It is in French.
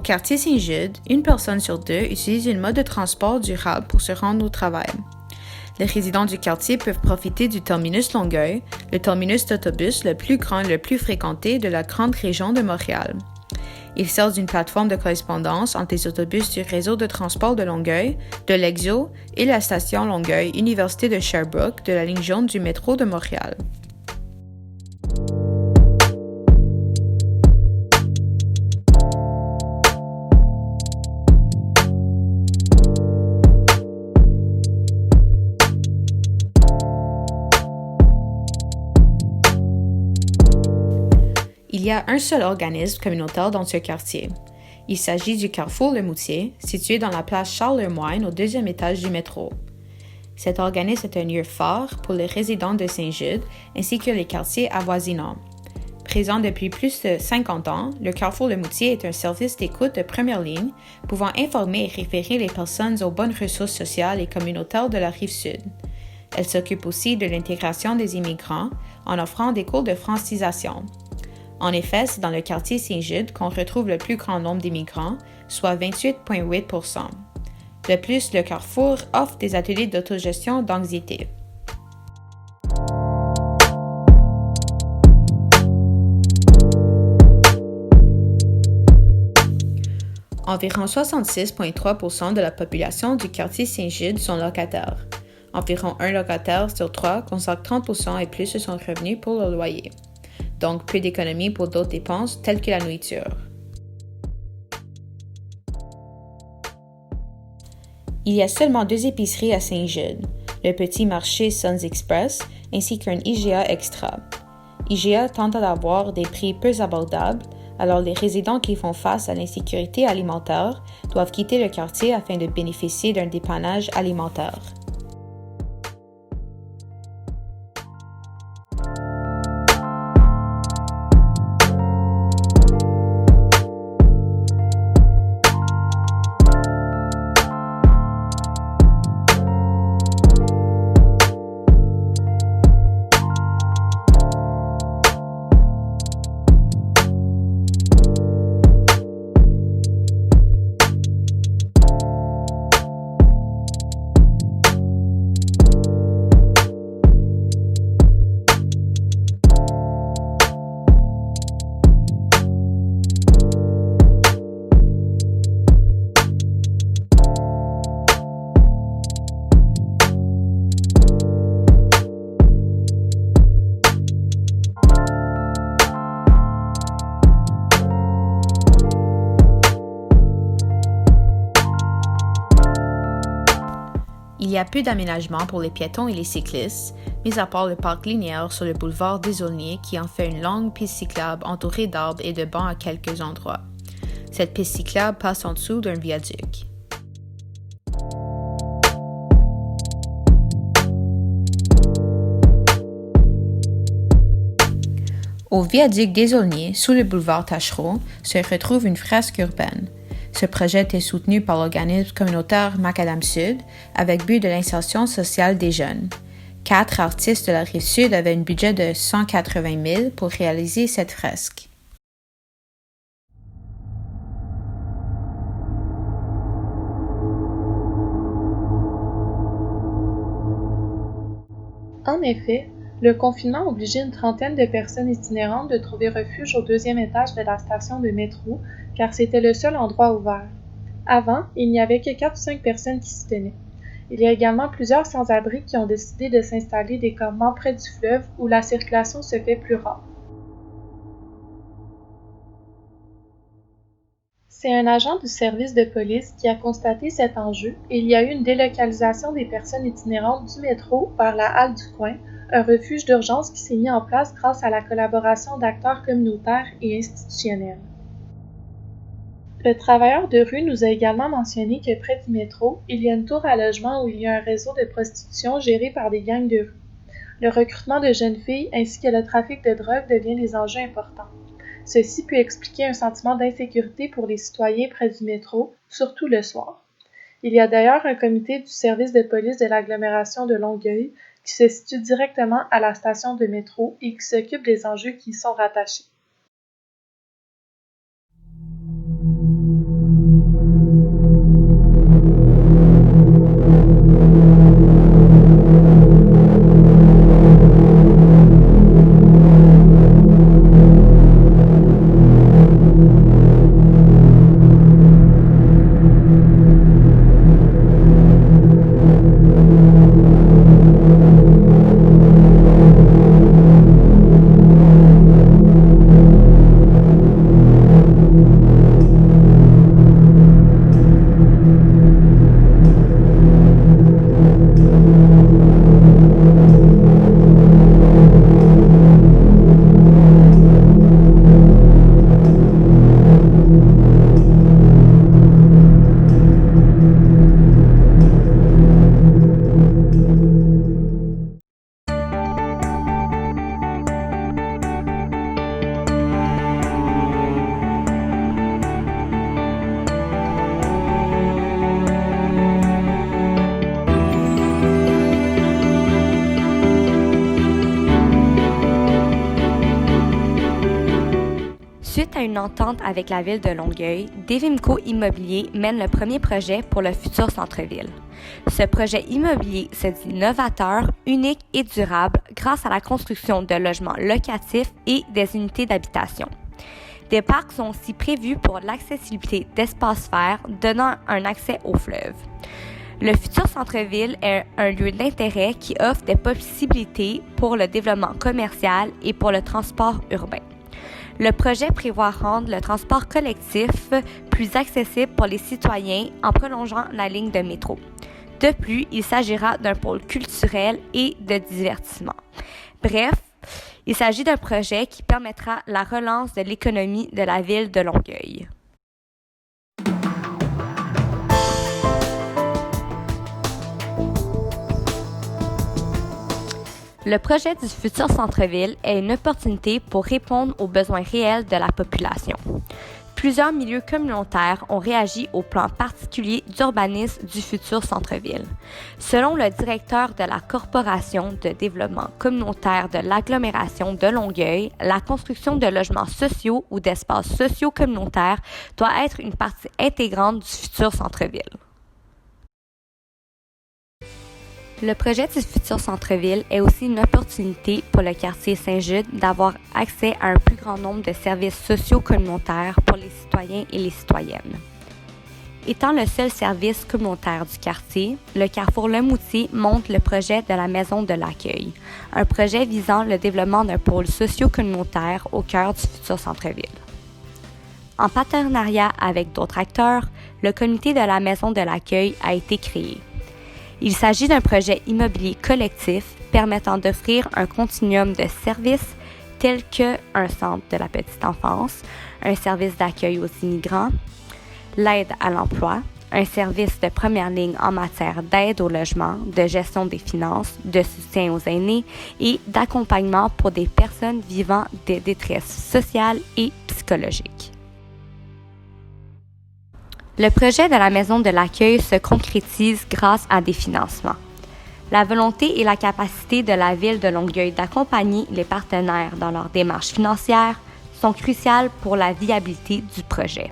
Au quartier Saint-Jude, une personne sur deux utilise une mode de transport durable pour se rendre au travail. Les résidents du quartier peuvent profiter du terminus Longueuil, le terminus d'autobus le plus grand et le plus fréquenté de la grande région de Montréal. Il sert d'une plateforme de correspondance entre les autobus du réseau de transport de Longueuil, de l'Exo et la station Longueuil Université de Sherbrooke de la ligne jaune du métro de Montréal. Il y a un seul organisme communautaire dans ce quartier. Il s'agit du Carrefour Le Moutier, situé dans la place Charles-Lemoyne au deuxième étage du métro. Cet organisme est un lieu phare pour les résidents de Saint-Jude ainsi que les quartiers avoisinants. Présent depuis plus de 50 ans, le Carrefour Le Moutier est un service d'écoute de première ligne pouvant informer et référer les personnes aux bonnes ressources sociales et communautaires de la Rive-Sud. Elle s'occupe aussi de l'intégration des immigrants en offrant des cours de francisation. En effet, c'est dans le quartier Saint-Jude qu'on retrouve le plus grand nombre d'immigrants, soit 28,8%. De plus, le Carrefour offre des ateliers d'autogestion d'anxiété. Environ 66,3% de la population du quartier Saint-Jude sont locataires. Environ un locataire sur trois consacre 30% et plus de son revenu pour le loyer. Donc peu d'économies pour d'autres dépenses telles que la nourriture. Il y a seulement 2 épiceries à Saint-Jude, le petit marché Suns Express ainsi qu'un IGA Extra. IGA tente d'avoir des prix peu abordables, alors les résidents qui font face à l'insécurité alimentaire doivent quitter le quartier afin de bénéficier d'un dépannage alimentaire. Il y a peu d'aménagements pour les piétons et les cyclistes, mis à part le parc linéaire sur le boulevard des Aulniers qui en fait une longue piste cyclable entourée d'arbres et de bancs à quelques endroits. Cette piste cyclable passe en dessous d'un viaduc. Au viaduc des Aulniers, sous le boulevard Taschereau, se retrouve une fresque urbaine. Ce projet est soutenu par l'organisme communautaire Macadam Sud avec but de l'insertion sociale des jeunes. 4 artistes de la Rive-Sud avaient un budget de 180 000 pour réaliser cette fresque. En effet, le confinement a obligé une trentaine de personnes itinérantes de trouver refuge au 2e étage de la station de métro, car c'était le seul endroit ouvert. Avant, il n'y avait que 4 ou 5 personnes qui s'y tenaient. Il y a également plusieurs sans-abri qui ont décidé de s'installer des campements près du fleuve où la circulation se fait plus rare. C'est un agent du service de police qui a constaté cet enjeu et il y a eu une délocalisation des personnes itinérantes du métro vers la halle du coin, un refuge d'urgence qui s'est mis en place grâce à la collaboration d'acteurs communautaires et institutionnels. Le travailleur de rue nous a également mentionné que près du métro, il y a une tour à logement où il y a un réseau de prostitution géré par des gangs de rue. Le recrutement de jeunes filles ainsi que le trafic de drogue devient des enjeux importants. Ceci peut expliquer un sentiment d'insécurité pour les citoyens près du métro, surtout le soir. Il y a d'ailleurs un comité du service de police de l'agglomération de Longueuil qui se situe directement à la station de métro et qui s'occupe des enjeux qui y sont rattachés. Suite à une entente avec la ville de Longueuil, Devimco Immobilier mène le premier projet pour le futur centre-ville. Ce projet immobilier se dit novateur, unique et durable grâce à la construction de logements locatifs et des unités d'habitation. Des parcs sont aussi prévus pour l'accessibilité d'espaces verts donnant un accès au fleuve. Le futur centre-ville est un lieu d'intérêt qui offre des possibilités pour le développement commercial et pour le transport urbain. Le projet prévoit rendre le transport collectif plus accessible pour les citoyens en prolongeant la ligne de métro. De plus, il s'agira d'un pôle culturel et de divertissement. Bref, il s'agit d'un projet qui permettra la relance de l'économie de la ville de Longueuil. Le projet du futur centre-ville est une opportunité pour répondre aux besoins réels de la population. Plusieurs milieux communautaires ont réagi au plan particulier d'urbanisme du futur centre-ville. Selon le directeur de la Corporation de développement communautaire de l'agglomération de Longueuil, la construction de logements sociaux ou d'espaces sociaux communautaires doit être une partie intégrante du futur centre-ville. Le projet du futur centre-ville est aussi une opportunité pour le quartier Saint-Jude d'avoir accès à un plus grand nombre de services sociaux communautaires pour les citoyens et les citoyennes. Étant le seul service communautaire du quartier, le Carrefour Le Moutier monte le projet de la Maison de l'accueil, un projet visant le développement d'un pôle socio-communautaire au cœur du futur centre-ville. En partenariat avec d'autres acteurs, le comité de la Maison de l'accueil a été créé. Il s'agit d'un projet immobilier collectif permettant d'offrir un continuum de services tels qu'un centre de la petite enfance, un service d'accueil aux immigrants, l'aide à l'emploi, un service de première ligne en matière d'aide au logement, de gestion des finances, de soutien aux aînés et d'accompagnement pour des personnes vivant des détresses sociales et psychologiques. Le projet de la Maison de l'accueil se concrétise grâce à des financements. La volonté et la capacité de la ville de Longueuil d'accompagner les partenaires dans leurs démarches financières sont cruciales pour la viabilité du projet.